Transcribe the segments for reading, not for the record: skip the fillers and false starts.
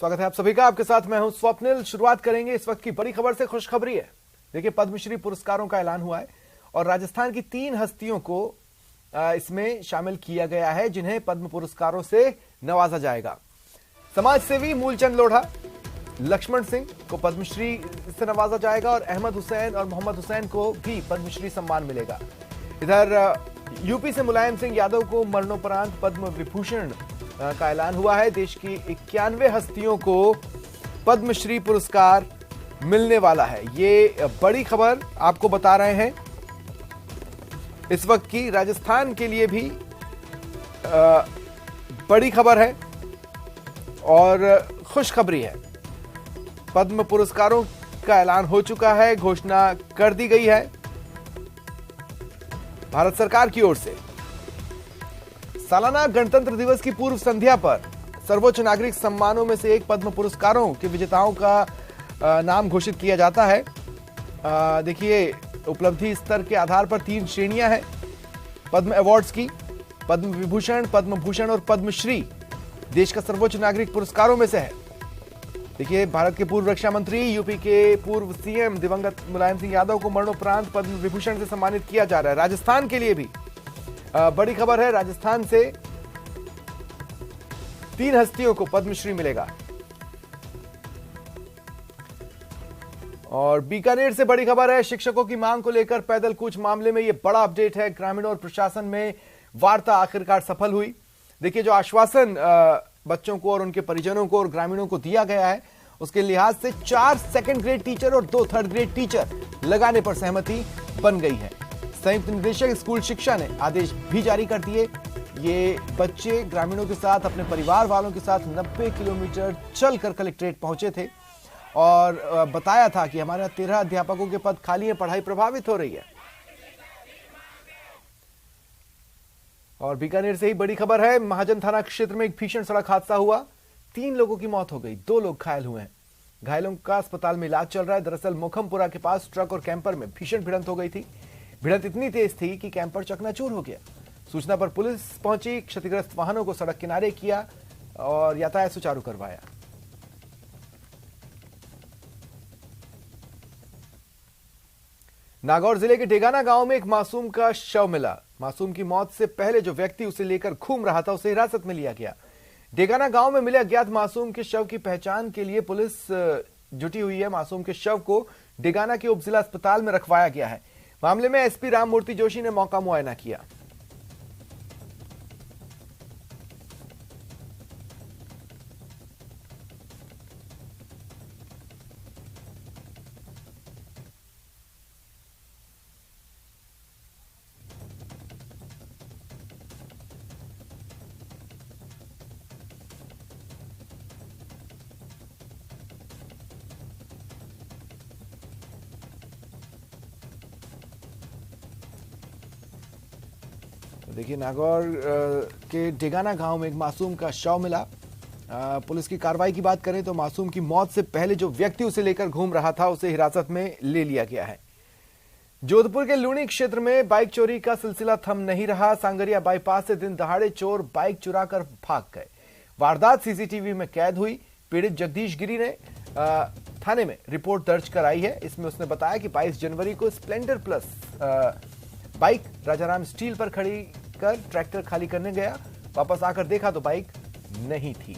स्वागत है आप सभी का। आपके साथ मैं हूं स्वप्निल। शुरुआत करेंगे इस वक्त की बड़ी खबर से। खुशखबरी है, देखिए पद्मश्री पुरस्कारों का ऐलान हुआ है और राजस्थान की 3 हस्तियों को इसमें शामिल किया गया है जिन्हें पद्म पुरस्कारों से नवाजा जाएगा। समाज सेवी मूलचंद लोढ़ा, लक्ष्मण सिंह को पद्मश्री से नवाजा जाएगा और अहमद हुसैन और मोहम्मद हुसैन को भी पद्मश्री सम्मान मिलेगा। इधर यूपी से मुलायम सिंह यादव को मरणोपरांत पद्म विभूषण का ऐलान हुआ है। देश की 91 हस्तियों को पद्मश्री पुरस्कार मिलने वाला है। ये बड़ी खबर आपको बता रहे हैं इस वक्त की। राजस्थान के लिए भी बड़ी खबर है और खुशखबरी है। पद्म पुरस्कारों का ऐलान हो चुका है, घोषणा कर दी गई है भारत सरकार की ओर से। सालाना गणतंत्र दिवस की पूर्व संध्या पर सर्वोच्च नागरिक सम्मानों में से एक पद्म पुरस्कारों के विजेताओं का नाम घोषित किया जाता है। देखिए उपलब्धि स्तर के आधार पर 3 श्रेणियां हैं पद्म अवार्ड्स की। पद्म विभूषण, पद्म भूषण और पद्मश्री देश का सर्वोच्च नागरिक पुरस्कारों में से है। देखिए भारत के पूर्व रक्षा मंत्री, यूपी के पूर्व सीएम दिवंगत मुलायम सिंह यादव को मरणोपरांत पद्म विभूषण से सम्मानित किया जा रहा है। राजस्थान के लिए भी बड़ी खबर है। राजस्थान से 3 हस्तियों को पद्मश्री मिलेगा। और बीकानेर से बड़ी खबर है। शिक्षकों की मांग को लेकर पैदल कूच मामले में यह बड़ा अपडेट है। ग्रामीणों और प्रशासन में वार्ता आखिरकार सफल हुई। देखिए जो आश्वासन बच्चों को और उनके परिजनों को और ग्रामीणों को दिया गया है उसके लिहाज से 4 सेकंड ग्रेड टीचर और 2 थर्ड ग्रेड टीचर लगाने पर सहमति बन गई है। संयुक्त निदेशक स्कूल शिक्षा ने आदेश भी जारी कर दिए। ये बच्चे ग्रामीणों के साथ, अपने परिवार वालों के साथ 90 किलोमीटर चलकर कलेक्ट्रेट पहुंचे थे और बताया था कि हमारे 13 अध्यापकों के पद खाली हैं, पढ़ाई प्रभावित हो रही है। और बीकानेर से ही बड़ी खबर है। महाजन थाना क्षेत्र में एक भीषण सड़क हादसा हुआ। 3 लोगों की मौत हो गई, 2 लोग घायल हुए हैं। घायलों का अस्पताल में इलाज चल रहा है। दरअसल मोखमपुरा के पास ट्रक और कैंपर में भीषण भिड़ंत हो गई थी। भिड़ंत इतनी तेज थी कि कैंपर चकनाचूर हो गया। सूचना पर पुलिस पहुंची, क्षतिग्रस्त वाहनों को सड़क किनारे किया और यातायात सुचारू करवाया। नागौर जिले के डेगाना गांव में एक मासूम का शव मिला। मासूम की मौत से पहले जो व्यक्ति उसे लेकर घूम रहा था उसे हिरासत में लिया गया। डेगाना गांव में मिले अज्ञात मासूम के शव की पहचान के लिए पुलिस जुटी हुई है। मासूम के शव को डेगाना के उप जिला अस्पताल में रखवाया गया है। मामले में एसपी राममूर्ति जोशी ने मौका मुआयना किया। देखिए नागौर के डेगाना गांव में एक मासूम का शव मिला। पुलिस की कार्रवाई की बात करें तो मासूम की मौत से पहले जो व्यक्ति उसे लेकर घूम रहा था उसे हिरासत में ले लिया गया है। जोधपुर के लूणी क्षेत्र में बाइक चोरी का सिलसिला थम नहीं रहा। सांगरिया बाईपास से दिन दहाड़े चोर बाइक चुराकर भाग गए। वारदात सीसीटीवी में कैद हुई। पीड़ित जगदीश गिरी ने थाने में रिपोर्ट दर्ज कराई है। इसमें उसने बताया कि 22 जनवरी को Splendor plus bike Rajaram steel पर खड़ी कर ट्रैक्टर खाली करने गया। वापस आकर देखा तो बाइक नहीं थी।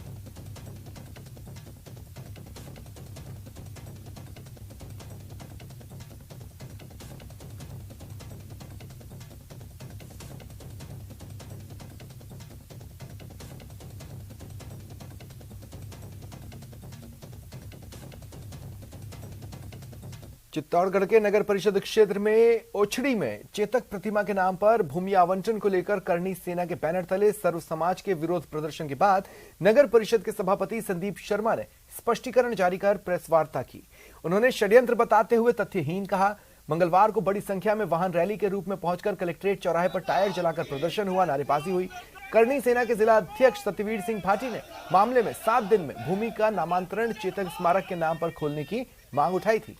चित्तौड़गढ़ के नगर परिषद क्षेत्र में ओछड़ी में चेतक प्रतिमा के नाम पर भूमि आवंटन को लेकर करणी सेना के बैनर तले सर्व समाज के विरोध प्रदर्शन के बाद नगर परिषद के सभापति संदीप शर्मा ने स्पष्टीकरण जारी कर प्रेस वार्ता की। उन्होंने षड्यंत्र बताते हुए तथ्यहीन कहा। मंगलवार को बड़ी संख्या में वाहन रैली के रूप में पहुंचकर कलेक्ट्रेट चौराहे पर टायर जलाकर प्रदर्शन हुआ, नारेबाजी हुई। करणी सेना के जिला अध्यक्ष सत्यवीर सिंह भाटी ने मामले में 7 दिन में भूमि का नामांतरण चेतक स्मारक के नाम पर खोलने की मांग उठाई थी।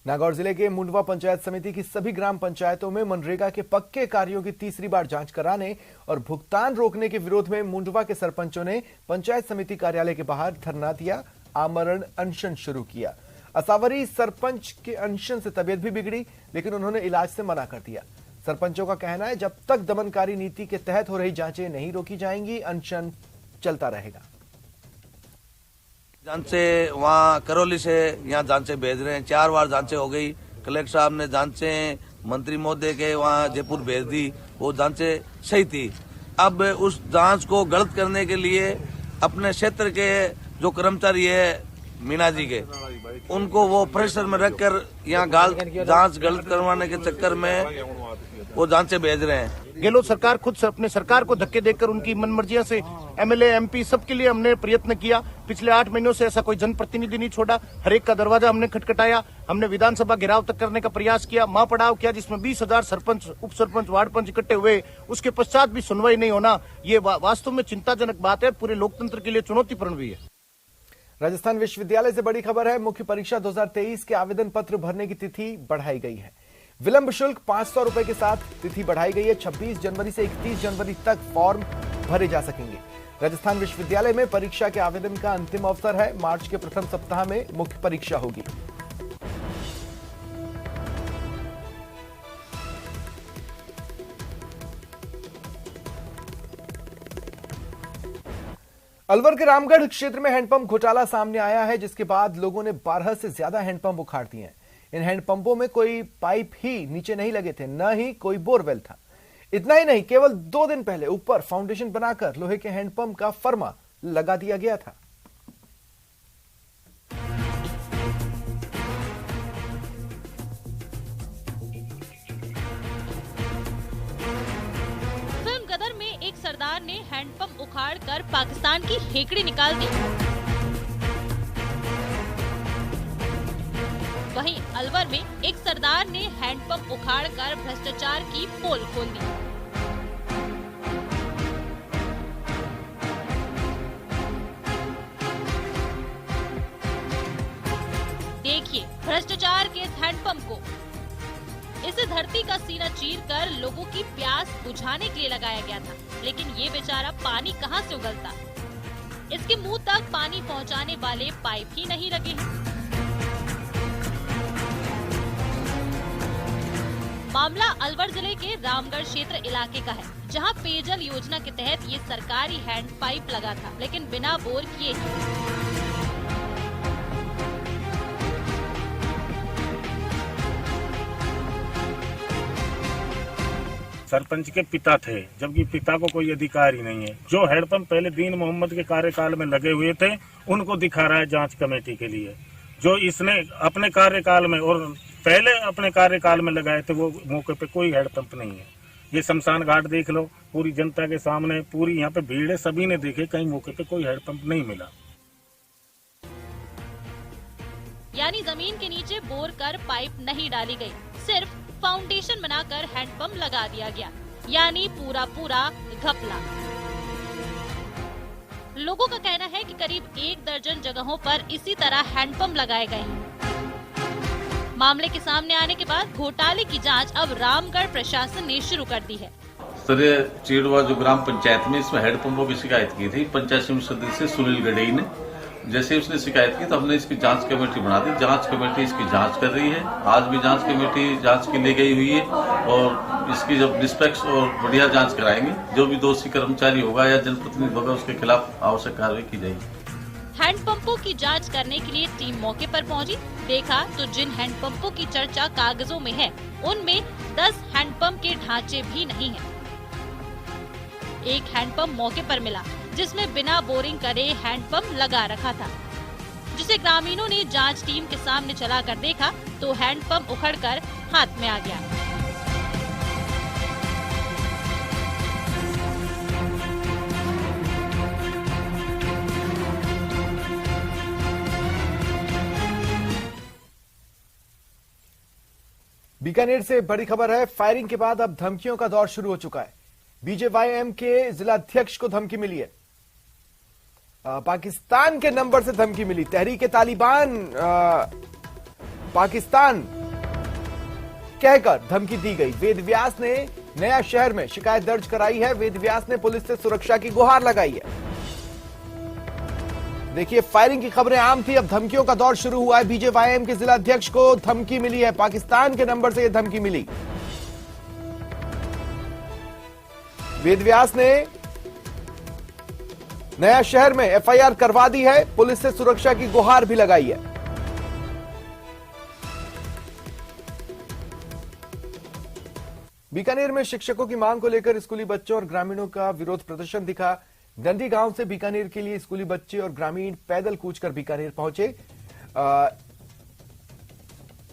नागौर जिले के मुंडवा पंचायत समिति की सभी ग्राम पंचायतों में मनरेगा के पक्के कार्यों की तीसरी बार जांच कराने और भुगतान रोकने के विरोध में मुंडवा के सरपंचों ने पंचायत समिति कार्यालय के बाहर धरना दिया, आमरण अनशन शुरू किया। असावरी सरपंच के अनशन से तबीयत भी बिगड़ी, लेकिन उन्होंने इलाज से मना कर दिया। सरपंचों का कहना है, जब तक दमनकारी नीति के तहत हो रही जांचें नहीं रोकी जाएंगी, अनशन चलता रहेगा। जांचें वहाँ करौली से यहाँ जांचें भेज रहे हैं, 4 बार जांचें हो गई। कलेक्टर साहब ने जांचें मंत्री महोदय के वहाँ जयपुर भेज दी, वो जांचें सही थी। अब उस जांच को गलत करने के लिए अपने क्षेत्र के जो कर्मचारी है मीना जी के, उनको वो प्रेशर में रखकर यहाँ जांच गलत करवाने के चक्कर में वो जांचें भेज रहे हैं। गहलोत सरकार खुद से अपने सरकार को धक्के देकर उनकी मनमर्जियां से एमएलए एमपी सबके लिए हमने प्रयत्न किया। पिछले 8 महीनों से ऐसा कोई जनप्रतिनिधि नहीं छोड़ा, हर एक का दरवाजा हमने खटखटाया। हमने विधानसभा घेराव तक करने का प्रयास किया, मां पड़ाव किया, जिसमें 20,000 सरपंच, उप सरपंच, वार्ड पंच इकट्ठे हुए। उसके पश्चात भी सुनवाई नहीं होना, ये वास्तव में चिंताजनक बात है, पूरे लोकतंत्र के लिए चुनौतीपूर्ण भी है। राजस्थान विश्वविद्यालय से बड़ी खबर है, मुख्य परीक्षा 2023 के आवेदन पत्र भरने की तिथि बढ़ाई गई है। विलंब शुल्क 500 रुपए के साथ तिथि बढ़ाई गई है। 26 जनवरी से 31 जनवरी तक फॉर्म भरे जा सकेंगे। राजस्थान विश्वविद्यालय में परीक्षा के आवेदन का अंतिम अवसर है। मार्च के प्रथम सप्ताह में मुख्य परीक्षा होगी। अलवर के रामगढ़ क्षेत्र में हैंडपंप घोटाला सामने आया है, जिसके बाद लोगों ने 12 से ज्यादा हैंडपंप उखाड़ दिए हैं। इन हैंडपंपों में कोई पाइप ही नीचे नहीं लगे थे, न ही कोई बोरवेल था। इतना ही नहीं, केवल 2 दिन पहले ऊपर फाउंडेशन बनाकर लोहे के हैंडपंप का फर्मा लगा दिया गया था। फिल्म गदर में एक सरदार ने हैंडपंप उखाड़कर पाकिस्तान की हेकड़ी निकाल दी। वहीं अलवर में एक सरदार ने हैंडपंप उखाड़कर भ्रष्टाचार की पोल खोल दी। देखिए भ्रष्टाचार के इस हैंडपंप को। इसे धरती का सीना चीरकर लोगों की प्यास बुझाने के लिए लगाया गया था, लेकिन ये बेचारा पानी कहां से उगलता। इसके मुंह तक पानी पहुंचाने वाले पाइप ही नहीं लगे हैं। मामला अलवर जिले के रामगढ़ क्षेत्र इलाके का है, जहां पेयजल योजना के तहत ये सरकारी हैंड पाइप लगा था, लेकिन बिना बोर किए ही। सरपंच के पिता थे, जबकि पिता को कोई अधिकार ही नहीं है। जो हैंडपंप पहले दीन मोहम्मद के कार्यकाल में लगे हुए थे, उनको दिखा रहा है जांच कमेटी के लिए। जो इसने अपने कार्यकाल में और पहले अपने कार्यकाल में लगाए थे, वो मौके पे कोई हैंडपंप नहीं है। ये शमशान घाट देख लो, पूरी जनता के सामने, पूरी यहाँ पे भीड़ है, सभी ने देखे, कहीं मौके पे कोई हैंडपंप नहीं मिला। यानी जमीन के नीचे बोर कर पाइप नहीं डाली गई, सिर्फ फाउंडेशन बनाकर हैंडपंप लगा दिया गया, यानी पूरा घपला। लोगों का कहना है कि करीब 1 दर्जन जगहों पर इसी तरह हैंडपंप लगाए गए हैं। मामले के सामने आने के बाद घोटाले की जांच अब रामगढ़ प्रशासन ने शुरू कर दी है। स्तरीय चीड़वा जो ग्राम पंचायत में इसमें हैंडपंपों की शिकायत की थी पंचायत समिति सदस्य सुनील गडेई ने। जैसे उसने शिकायत की तो हमने इसकी जांच कमेटी बना दी। जांच कमेटी इसकी जांच कर रही है। आज भी जांच कमेटी जांच के लिए गई हुई है और इसकी जब निष्पक्ष और बढ़िया जांच कराएंगे, जो भी दोषी कर्मचारी होगा या जनप्रतिनिधि होगा उसके खिलाफ आवश्यक कार्रवाई की जाएगी। हैंडपंपों की जांच करने के लिए टीम मौके पर पहुंची। देखा तो जिन हैंडपंपों की चर्चा कागजों में है, उनमें 10 हैंडपंप के ढांचे भी नहीं है। एक हैंडपंप मौके पर मिला, जिसमें बिना बोरिंग करे हैंडपंप लगा रखा था, जिसे ग्रामीणों ने जांच टीम के सामने चलाकर देखा तो हैंडपंप उखड़कर हाथ में आ गया। बीकानेर से बड़ी खबर है, फायरिंग के बाद अब धमकियों का दौर शुरू हो चुका है। बीजेवाईएम के जिला अध्यक्ष को धमकी मिली है, पाकिस्तान के नंबर से धमकी मिली। तहरीक-ए-तालिबान पाकिस्तान कहकर धमकी दी गई। वेदव्यास ने नया शहर में शिकायत दर्ज कराई है। वेदव्यास ने पुलिस से सुरक्षा की गुहार लगाई है। देखिए, फायरिंग की खबरें आम थी, अब धमकियों का दौर शुरू हुआ है। बीजेवाईएम के जिला अध्यक्ष को धमकी मिली है, पाकिस्तान के नंबर से यह धमकी मिली। वेदव्यास ने नया शहर में एफआईआर करवा दी है, पुलिस से सुरक्षा की गुहार भी लगाई है। बीकानेर में शिक्षकों की मांग को लेकर स्कूली बच्चों और ग्रामीणों का विरोध प्रदर्शन दिखा। डंडी गांव से बीकानेर के लिए स्कूली बच्चे और ग्रामीण पैदल कूचकर बीकानेर पहुंचे।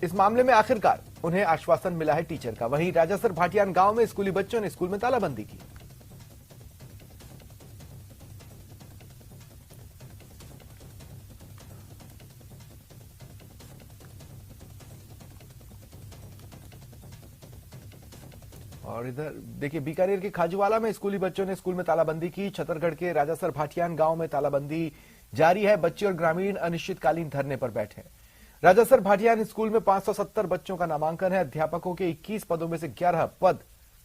इस मामले में आखिरकार उन्हें आश्वासन मिला है टीचर का। वहीं राजासर भाटियान गांव में स्कूली बच्चों ने स्कूल में तालाबंदी की। और इधर देखिए, बीकानेर के खाजूवाला में स्कूली बच्चों ने स्कूल में तालाबंदी की। छतरगढ़ के राजासर भाटियान गांव में तालाबंदी जारी है। बच्चे और ग्रामीण अनिश्चितकालीन धरने पर बैठे हैं। राजासर भाटियान स्कूल में 570 बच्चों का नामांकन है। अध्यापकों के 21 पदों में से 11 पद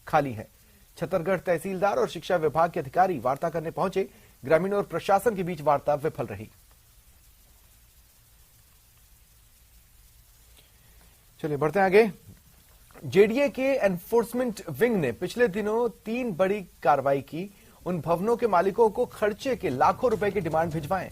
खाली है। छतरगढ़ तहसीलदार और शिक्षा विभाग के अधिकारी वार्ता करने पहुंचे। ग्रामीणों और प्रशासन के बीच वार्ता विफल रही। चलिए बढ़ते हैं आगे। जेडीए के एनफोर्समेंट विंग ने पिछले दिनों 3 बड़ी कार्रवाई की। उन भवनों के मालिकों को खर्चे के लाखों रुपए की डिमांड भिजवाएं।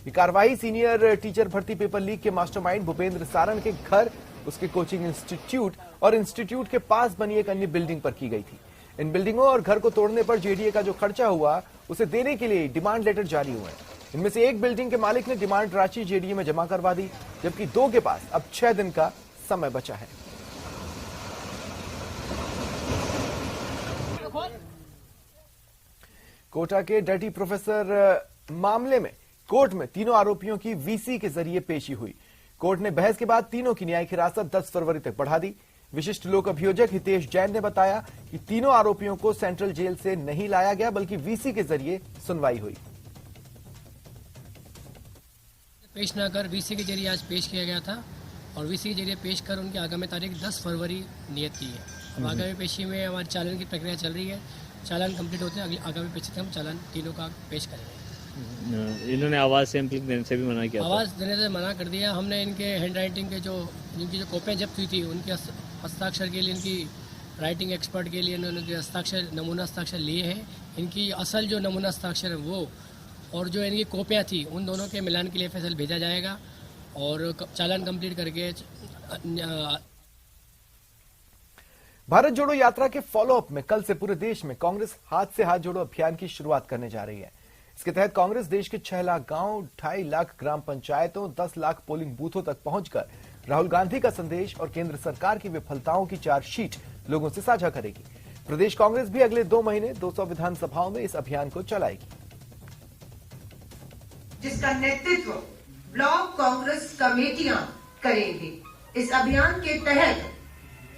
ये कार्रवाई सीनियर टीचर भर्ती पेपर लीक के मास्टरमाइंड भूपेंद्र सारण के घर, उसके कोचिंग इंस्टीट्यूट और इंस्टीट्यूट के पास बनी एक अन्य बिल्डिंग पर की गई थी। इन बिल्डिंगों और घर को तोड़ने पर जेडीए का जो खर्चा हुआ उसे देने के लिए डिमांड लेटर जारी हुए। इनमें से एक बिल्डिंग के मालिक ने डिमांड राशि जेडीए में जमा करवा दी, जबकि 2 के पास अब 6 दिन का समय बचा है। कोटा के डर्टी प्रोफेसर मामले में कोर्ट में तीनों आरोपियों की वीसी के जरिए पेशी हुई। कोर्ट ने बहस के बाद तीनों की न्यायिक हिरासत 10 फरवरी तक बढ़ा दी। विशिष्ट लोक अभियोजक हितेश जैन ने बताया कि तीनों आरोपियों को सेंट्रल जेल से नहीं लाया गया, बल्कि वीसी के जरिए सुनवाई हुई। पेश न कर वीसी के जरिए आज पेश किया गया था और वीसी के जरिए पेश कर उनकी आगामी तारीख 10 फरवरी नियत की है। अब आगामी पेशी में हमारी चालान की प्रक्रिया चल रही है। चालान कंप्लीट होते हैं आगामी पेशी से हम चालान तीनों का पेश करेंगे। इन्होंने आवाज सैंपलिंग देने से भी मना किया। आवाज देने से मना कर दिया। हमने इनके हैंड राइटिंग के जिनकी जो कॉपियाँ जब्त हुई थी उनके हस्ताक्षर के लिए, इनकी राइटिंग एक्सपर्ट के लिए इन्होंने हस्ताक्षर नमूना हस्ताक्षर लिए हैं। इनकी असल जो नमूना हस्ताक्षर है वो और जो इनकी कॉपियाँ थी उन दोनों के मिलान के लिए फैसल भेजा जाएगा और चालान कंप्लीट करके। भारत जोड़ो यात्रा के फॉलोअप में कल से पूरे देश में कांग्रेस हाथ से हाथ जोड़ो अभियान की शुरुआत करने जा रही है। इसके तहत कांग्रेस देश के 6 लाख गांव, 2.5 लाख ग्राम पंचायतों, 10 लाख पोलिंग बूथों तक पहुंचकर राहुल गांधी का संदेश और केंद्र सरकार की विफलताओं की चार्जशीट लोगों से साझा करेगी। प्रदेश कांग्रेस भी अगले 2 महीने 200 विधानसभाओं में इस अभियान को चलाएगी, जिसका नेतृत्व ब्लॉक कांग्रेस कमेटियां करेंगी। इस अभियान के तहत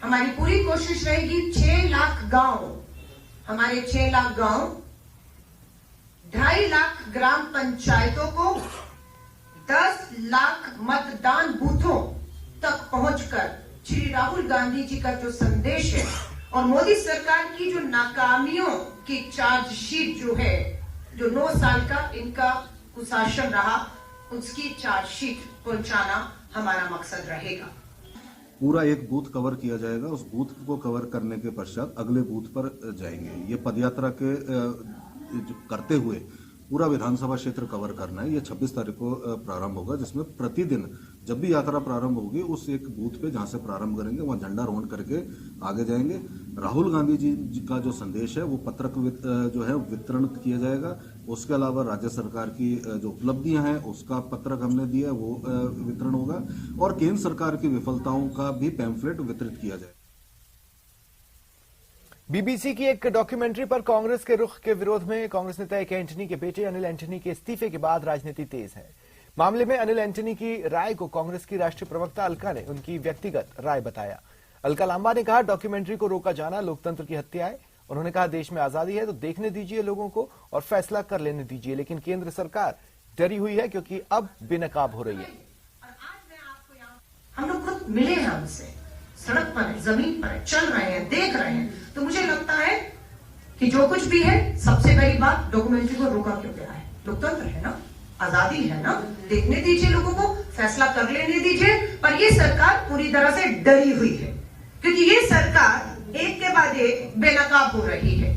हमारी पूरी कोशिश रहेगी 6 लाख गांव, हमारे 6 लाख गांव, 2.5 लाख ग्राम पंचायतों को 10 लाख मतदान बूथों तक पहुंचकर श्री राहुल गांधी जी का जो संदेश है और मोदी सरकार की जो नाकामियों की चार्जशीट जो है, जो 9 साल का इनका कुशासन रहा, उसकी चार्जशीट पहुंचाना हमारा मकसद रहेगा। पूरा एक बूथ कवर किया जाएगा। उस बूथ को कवर करने के पश्चात अगले बूथ पर जाएंगे। ये पदयात्रा के करते हुए पूरा विधानसभा क्षेत्र कवर करना है। ये 26 तारीख को प्रारंभ होगा, जिसमें प्रतिदिन जब भी यात्रा प्रारंभ होगी उस एक बूथ पे जहां से प्रारंभ करेंगे वहां झंडारोहण करके आगे जाएंगे। राहुल गांधी जी का जो संदेश है वो पत्रक जो है वितरण किया जाएगा। उसके अलावा राज्य सरकार की जो उपलब्धियां हैं उसका पत्रक हमने दिया है वो वितरण होगा और केंद्र सरकार की विफलताओं का भी पैम्फलेट वितरित किया जाएगा। बीबीसी की एक डॉक्यूमेंट्री पर कांग्रेस के रुख के विरोध में कांग्रेस नेता ए के एंटनी के बेटे अनिल एंटनी के इस्तीफे के बाद राजनीति तेज है। मामले में अनिल एंटनी की राय को कांग्रेस की राष्ट्रीय प्रवक्ता अलका ने उनकी व्यक्तिगत राय बताया। अलका लांबा ने कहा, डॉक्यूमेंट्री को रोका जाना लोकतंत्र की हत्या है। उन्होंने कहा, देश में आजादी है तो देखने दीजिए लोगों को और फैसला कर लेने दीजिए, लेकिन केंद्र सरकार डरी हुई है क्योंकि अब बेनकाब हो रही है। हम लोग खुद लोग मिले हैं हमसे, सड़क पर है, जमीन पर है, चल रहे हैं, देख रहे हैं, तो मुझे लगता है कि जो कुछ भी है, सबसे पहली बात डॉक्यूमेंट्री को रोका क्यों गया है? लोकतंत्र है ना, आजादी है ना, देखने दीजिए, लोगों को फैसला कर लेने दीजिए। पर ये सरकार पूरी तरह से डरी हुई है, क्योंकि ये सरकार एक के बाद एक बेनकाब हो रही है।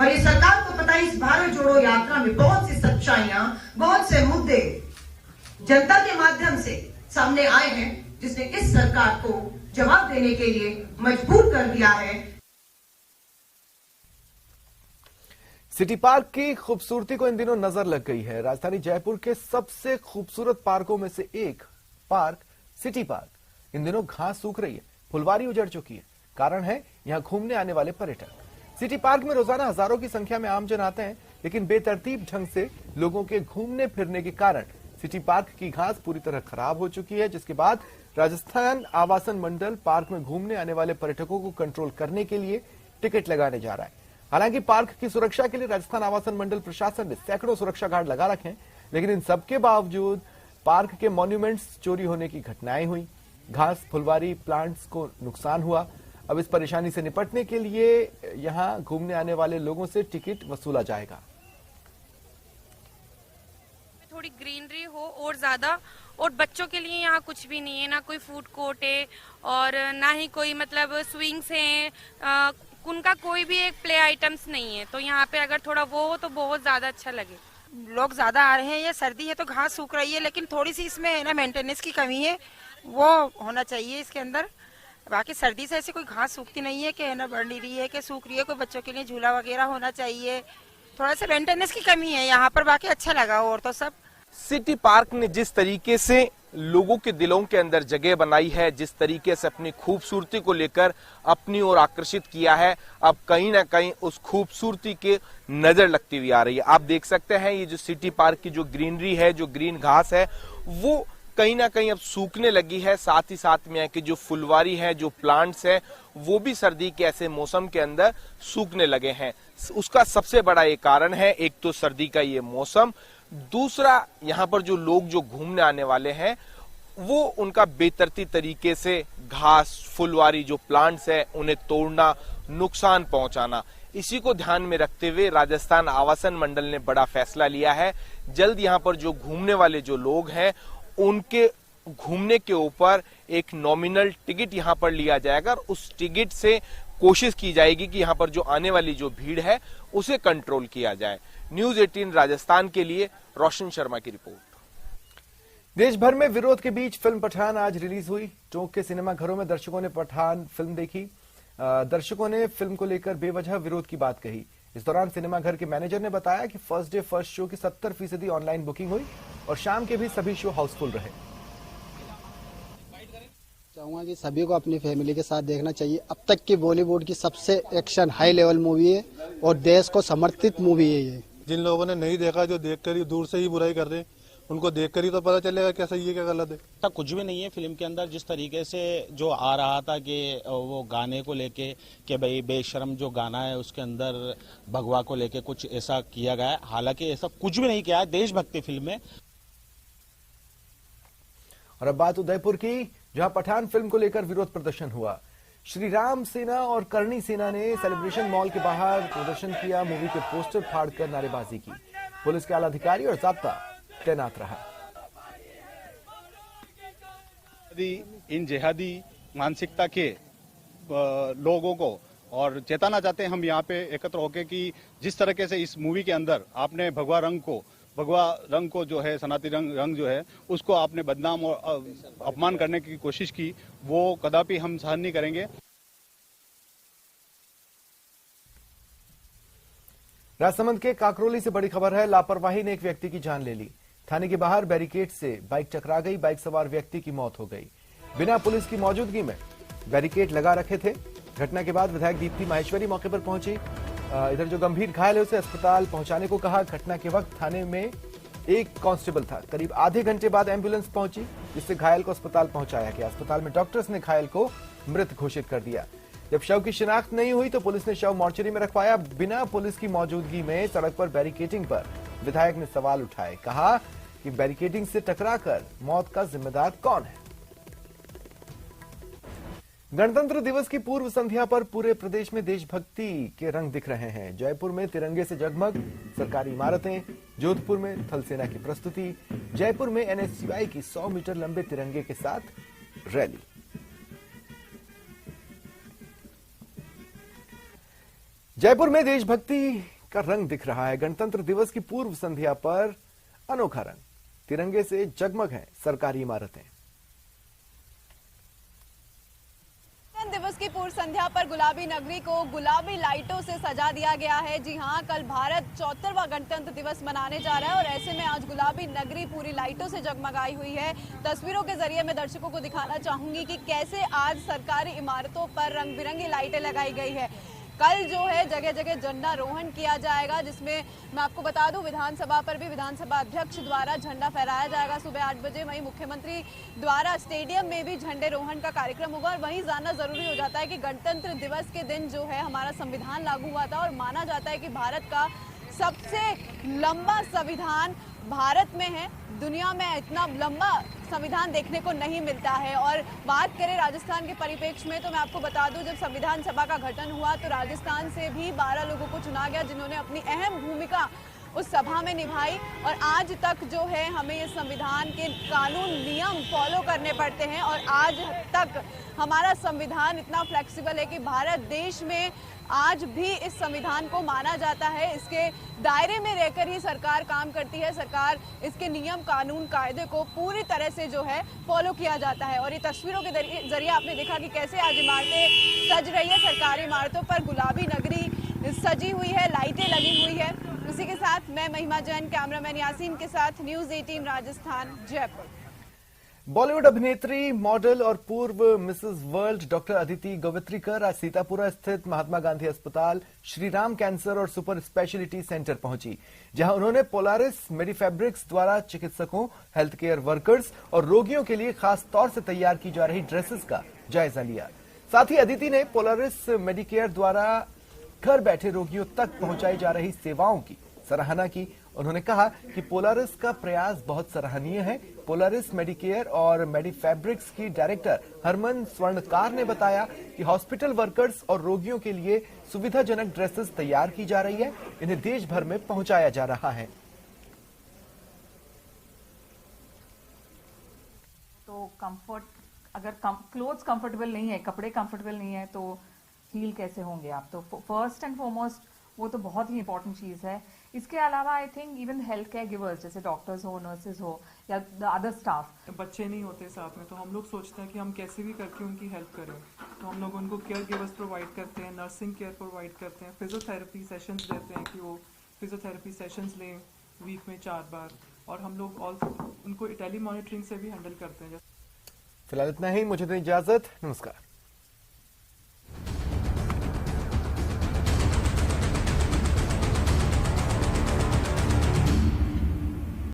और ये सरकार को पता है इस भारत जोड़ो यात्रा में बहुत सी सच्चाइयां, बहुत से मुद्दे जनता के माध्यम से सामने आए हैं, जिसने इस सरकार को जवाब देने के लिए मजबूर कर दिया है। सिटी पार्क की खूबसूरती को इन दिनों नजर लग गई है। राजधानी जयपुर के सबसे खूबसूरत पार्कों में से एक पार्क सिटी पार्क इन दिनों घास सूख रही है, फुलवारी उजड़ चुकी है। कारण है यहां घूमने आने वाले पर्यटक। सिटी पार्क में रोजाना हजारों की संख्या में आमजन आते हैं, लेकिन बेतरतीब ढंग से लोगों के घूमने फिरने के कारण सिटी पार्क की घास पूरी तरह खराब हो चुकी है, जिसके बाद राजस्थान आवासन मंडल पार्क में घूमने आने वाले पर्यटकों को कंट्रोल करने के लिए टिकट लगाने जा रहा है। हालांकि पार्क की सुरक्षा के लिए राजस्थान आवासन मंडल प्रशासन ने सैकड़ों सुरक्षा गार्ड लगा रखे हैं, लेकिन इन सबके बावजूद पार्क के मॉन्यूमेंट्स चोरी होने की घटनाएं हुई, घास, फुलवारी, प्लांट्स को नुकसान हुआ। अब इस परेशानी से निपटने के लिए यहां घूमने आने वाले लोगों से टिकट वसूला जाएगा। थोड़ी ग्रीनरी हो और ज्यादा, और बच्चों के लिए यहाँ कुछ भी नहीं है, ना कोई फूड कोर्ट है और ना ही कोई मतलब स्विंग्स हैं, उनका कोई भी एक प्ले आइटम्स नहीं है। तो यहाँ पे अगर थोड़ा वो हो तो बहुत ज्यादा अच्छा लगे। लोग ज्यादा आ रहे हैं, ये सर्दी है तो घास सूख रही है, लेकिन थोड़ी सी इसमें है ना मेंटेनेंस की कमी है, वो होना चाहिए इसके अंदर। बाकी सर्दी से ऐसी कोई घास सूखती नहीं है कि है ना बढ़ नहीं रही है कि सूख रही है। कोई बच्चों के लिए झूला वगैरह होना चाहिए, थोड़ा सा मेंटेनेंस की कमी है यहाँ पर, बाकी अच्छा लगा और तो सब। सिटी पार्क ने जिस तरीके से लोगों के दिलों के अंदर जगह बनाई है, जिस तरीके से अपनी खूबसूरती को लेकर अपनी ओर आकर्षित किया है, अब कहीं ना कहीं उस खूबसूरती के नजर लगती हुई आ रही है। आप देख सकते हैं ये जो सिटी पार्क की जो ग्रीनरी है, जो ग्रीन घास है, वो कहीं ना कहीं अब सूखने लगी है। साथ ही साथ में कि जो फुलवारी है, जो प्लांट्स है, वो भी सर्दी के ऐसे मौसम के अंदर सूखने लगे हैं। उसका सबसे बड़ा ये कारण है, एक तो सर्दी का ये मौसम, दूसरा यहाँ पर जो लोग जो घूमने आने वाले हैं वो उनका बेतरतीब तरीके से घास, फुलवारी जो प्लांट्स है उन्हें तोड़ना, नुकसान पहुंचाना। इसी को ध्यान में रखते हुए राजस्थान आवासन मंडल ने बड़ा फैसला लिया है। जल्द यहाँ पर जो घूमने वाले जो लोग हैं उनके घूमने के ऊपर एक नॉमिनल टिकट यहाँ पर लिया जाएगा और उस टिकट से कोशिश की जाएगी कि यहाँ पर जो आने वाली जो भीड़ है उसे कंट्रोल किया जाए। न्यूज 18 राजस्थान के लिए रोशन शर्मा की रिपोर्ट। देश भर में विरोध के बीच फिल्म पठान आज रिलीज हुई। टोंक के सिनेमा घरों में दर्शकों ने पठान फिल्म देखी। दर्शकों ने फिल्म को लेकर बेवजह विरोध की बात कही। इस दौरान सिनेमा घर के मैनेजर ने बताया कि फर्स्ट डे फर्स्ट शो की 70% ऑनलाइन बुकिंग हुई और शाम के भी सभी शो हाउसफुल रहे। चाहूंगा कि सभी को अपनी फैमिली के साथ देखना चाहिए। अब तक की बॉलीवुड की सबसे एक्शन हाई लेवल मूवी है और देश को समर्पित मूवी है ये। जिन लोगों ने नहीं देखा, जो देखकर ही दूर से ही बुराई कर रहे हैं, उनको देखकर ही तो पता चलेगा क्या सही है क्या गलत है। कुछ भी नहीं है फिल्म के अंदर। जिस तरीके से जो आ रहा था कि वो गाने को लेके कि भाई बेशर्म जो गाना है उसके अंदर भगवा को लेके कुछ ऐसा किया गया है, हालांकि ऐसा कुछ भी नहीं किया है। देशभक्ति फिल्म है। और अब बात उदयपुर की, जहां पठान फिल्म को लेकर विरोध प्रदर्शन हुआ। श्री राम सेना और करणी सेना ने सेलिब्रेशन मॉल के बाहर प्रदर्शन किया। मूवी के पोस्टर फाड़कर नारेबाजी की। पुलिस के आला अधिकारी और जाब्ता तैनात रहा। इन जिहादी मानसिकता के लोगों को और चेताना चाहते हैं हम यहाँ पे एकत्र होकर कि जिस तरीके से इस मूवी के अंदर आपने भगवा रंग को जो है सनातनी रंग जो है उसको आपने बदनाम और अपमान करने की कोशिश की, वो कदापि हम सहन नहीं करेंगे। राजसमंद के काकरोली से बड़ी खबर है। लापरवाही ने एक व्यक्ति की जान ले ली। थाने के बाहर बैरिकेड से बाइक टकरा गई। बाइक सवार व्यक्ति की मौत हो गई। बिना पुलिस की मौजूदगी में बैरिकेड लगा रखे थे। घटना के बाद विधायक दीप्ति माहेश्वरी मौके पर पहुंची। इधर जो गंभीर घायल है उसे अस्पताल पहुंचाने को कहा। घटना के वक्त थाने में एक कांस्टेबल था। करीब आधे घंटे बाद एम्बुलेंस पहुंची, जिससे घायल को अस्पताल पहुंचाया गया। अस्पताल में डॉक्टर्स ने घायल को मृत घोषित कर दिया। जब शव की शिनाख्त नहीं हुई तो पुलिस ने शव मोर्चरी में रखवाया। बिना पुलिस की मौजूदगी में सड़क पर बैरिकेडिंग पर विधायक ने सवाल उठाए। कहा कि बैरिकेडिंग से टकराकर मौत का जिम्मेदार कौन है। गणतंत्र दिवस की पूर्व संध्या पर पूरे प्रदेश में देशभक्ति के रंग दिख रहे हैं। जयपुर में तिरंगे से जगमग सरकारी इमारतें, जोधपुर में थल सेना की प्रस्तुति, जयपुर में एनएसयूआई की 100 मीटर लंबे तिरंगे के साथ रैली। जयपुर में देशभक्ति का रंग दिख रहा है। गणतंत्र दिवस की पूर्व संध्या पर अनोखा रंग, तिरंगे से जगमग है सरकारी इमारतें। दिवस की पूर्व संध्या पर गुलाबी नगरी को गुलाबी लाइटों से सजा दिया गया है। जी हां, कल भारत 74वां गणतंत्र दिवस मनाने जा रहा है और ऐसे में आज गुलाबी नगरी पूरी लाइटों से जगमगाई हुई है। तस्वीरों के जरिए मैं दर्शकों को दिखाना चाहूंगी कि कैसे आज सरकारी इमारतों पर रंग बिरंगी लाइटें लगाई गई है। कल जो है जगह जगह झंडारोहण किया जाएगा, जिसमें मैं आपको बता दूं विधानसभा पर भी विधानसभा अध्यक्ष द्वारा झंडा फहराया जाएगा सुबह 8 बजे। वहीं मुख्यमंत्री द्वारा स्टेडियम में भी झंडेरोहण का कार्यक्रम होगा। और वहीं जानना जरूरी हो जाता है कि गणतंत्र दिवस के दिन जो है हमारा संविधान लागू हुआ था और माना जाता है कि भारत का सबसे लंबा संविधान भारत में है। दुनिया में इतना लंबा संविधान देखने को नहीं मिलता है। और बात करें राजस्थान के परिप्रेक्ष्य में तो मैं आपको बता दूं, जब संविधान सभा का गठन हुआ तो राजस्थान से भी 12 लोगों को चुना गया, जिन्होंने अपनी अहम भूमिका उस सभा में निभाई। और आज तक जो है हमें ये संविधान के कानून नियम फॉलो करने पड़ते हैं और आज तक हमारा संविधान इतना फ्लेक्सिबल है कि भारत देश में आज भी इस संविधान को माना जाता है। इसके दायरे में रहकर ही सरकार काम करती है। सरकार इसके नियम कानून कायदे को पूरी तरह से जो है फॉलो किया जाता है। और ये तस्वीरों के जरिए आपने देखा कि कैसे आज इमारतें सज रही है। सरकारी इमारतों पर गुलाबी नगरी सजी हुई है, लाइटें लगी हुई है। इसी के साथ मैं महिमा जैन, कैमरामैन यासीन के साथ न्यूज 18 राजस्थान, जयपुर। बॉलीवुड अभिनेत्री, मॉडल और पूर्व Mrs world doctor Aditi Gowitrikar आज सीतापुरा स्थित महात्मा गांधी अस्पताल, श्रीराम कैंसर और सुपर स्पेशलिटी सेंटर पहुंची, जहां उन्होंने पोलारिस मेडिफैब्रिक्स द्वारा चिकित्सकों, हेल्थ केयर वर्कर्स और रोगियों के लिए खास तौर से तैयार की जा रही ड्रेसेस का जायजा लिया। साथ ही अदिति ने पोलारिस मेडिकेयर द्वारा घर बैठे रोगियों तक पहुंचाई जा रही सेवाओं की सराहना की। उन्होंने कहा कि पोलारिस का प्रयास बहुत सराहनीय है। पोलारिस मेडिकेयर और मेडिफैब्रिक्स की डायरेक्टर हरमन स्वर्णकार ने बताया कि हॉस्पिटल वर्कर्स और रोगियों के लिए सुविधाजनक ड्रेसेस तैयार की जा रही है। इन्हें देश भर में पहुंचाया जा रहा है। तो कंफर्ट, अगर क्लोथ्स कंफर्टेबल नहीं है, कपड़े कंफर्टेबल नहीं है तो हील कैसे होंगे आप? तो फर्स्ट एंड फॉरमोस्ट वो तो बहुत ही इंपॉर्टेंट चीज है। इसके अलावा I think even health care givers जैसे डॉक्टर्स हो, नर्सेज हो या द अदर स्टाफ, बच्चे नहीं होते साथ में, तो हम लोग सोचते हैं कि हम कैसे भी करके उनकी हेल्प करें। तो हम लोग उनको केयर गिवर्स प्रोवाइड करते हैं, नर्सिंग केयर प्रोवाइड करते हैं, फिजियोथेरेपी सेशंस देते हैं कि वो फिजियोथेरेपी सेशंस लें वीक में 4 बार। और हम लोग उनको टेली मॉनिटरिंग से भी हैंडल करते हैं। फिलहाल इतना ही, मुझे दें इजाजत, नमस्कार।